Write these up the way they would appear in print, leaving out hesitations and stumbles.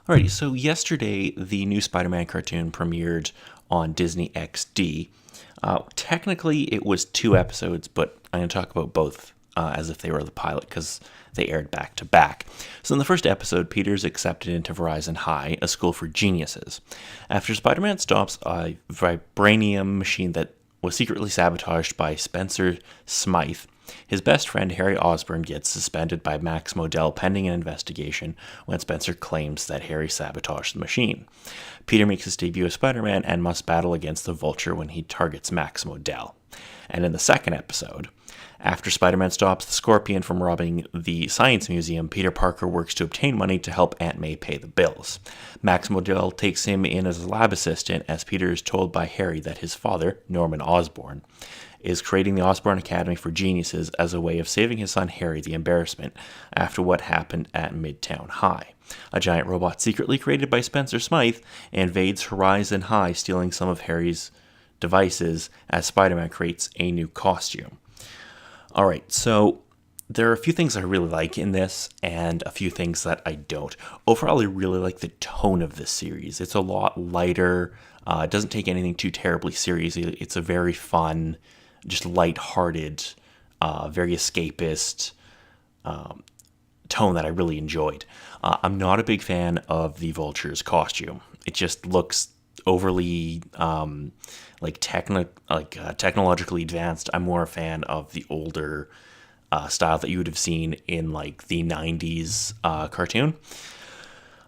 Alrighty, so yesterday the new Spider-Man cartoon premiered on Disney XD. Technically, it was two episodes, but I'm going to talk about both as if they were the pilot because they aired back to back. So in the first episode, Peter's accepted into Horizon High, a school for geniuses. After Spider-Man stops a vibranium machine that was secretly sabotaged by Spencer Smythe, his best friend Harry Osborn gets suspended by Max Modell pending an investigation when Spencer claims that Harry sabotaged the machine. Peter makes his debut as Spider-Man and must battle against the Vulture when he targets Max Modell. And in the second episode, after Spider-Man stops the Scorpion from robbing the Science Museum, Peter Parker works to obtain money to help Aunt May pay the bills. Max Modell takes him in as a lab assistant as Peter is told by Harry that his father, Norman Osborn, is creating the Osborn Academy for Geniuses as a way of saving his son Harry the embarrassment after what happened at Midtown High. A giant robot secretly created by Spencer Smythe invades Horizon High, stealing some of Harry's devices as Spider-Man creates a new costume. Alright, so there are a few things I really like in this and a few things that I don't. Overall, I really like the tone of this series. It's a lot lighter. It doesn't take anything too terribly serious. It's a very fun, just light-hearted, very escapist tone that I really enjoyed. I'm not a big fan of the Vulture's costume. It just looks overly technologically advanced. I'm more a fan of the older style that you would have seen in like the 90s cartoon.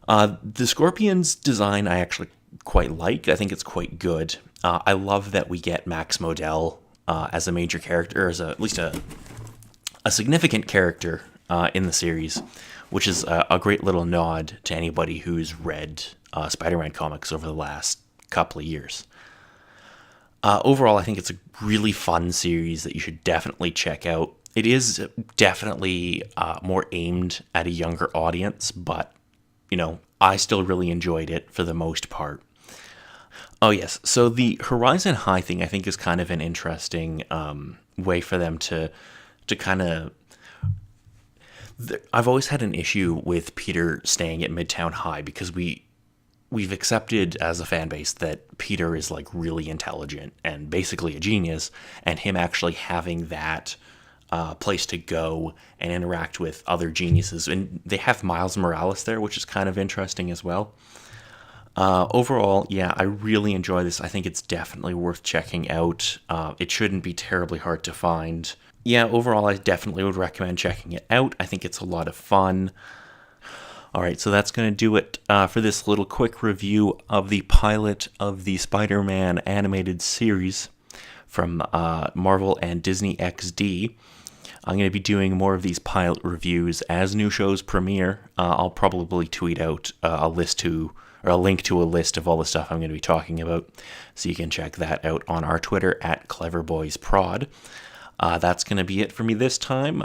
The Scorpion's design I actually quite like. I think it's quite good. I love that we get Max Modell as a major character, as at least a significant character in the series, which is a great little nod to anybody who's read Spider-Man comics over the last couple of years. Overall, I think it's a really fun series that you should definitely check out. It is definitely more aimed at a younger audience, but, I still really enjoyed it for the most part. Oh, yes. So the Horizon High thing, I think, is kind of an interesting way for them to kind of... I've always had an issue with Peter staying at Midtown High because we've accepted as a fan base that Peter is like really intelligent and basically a genius, and him actually having that place to go and interact with other geniuses. And they have Miles Morales there, which is kind of interesting as well. Overall, yeah, I really enjoy this. I think it's definitely worth checking out. It shouldn't be terribly hard to find. Yeah, overall, I definitely would recommend checking it out. I think it's a lot of fun. Alright, so that's going to do it for this little quick review of the pilot of the Spider-Man animated series from Marvel and Disney XD. I'm going to be doing more of these pilot reviews as new shows premiere. I'll probably tweet out a link to a list of all the stuff I'm going to be talking about, so you can check that out on our Twitter at CleverBoysProd. That's going to be it for me this time.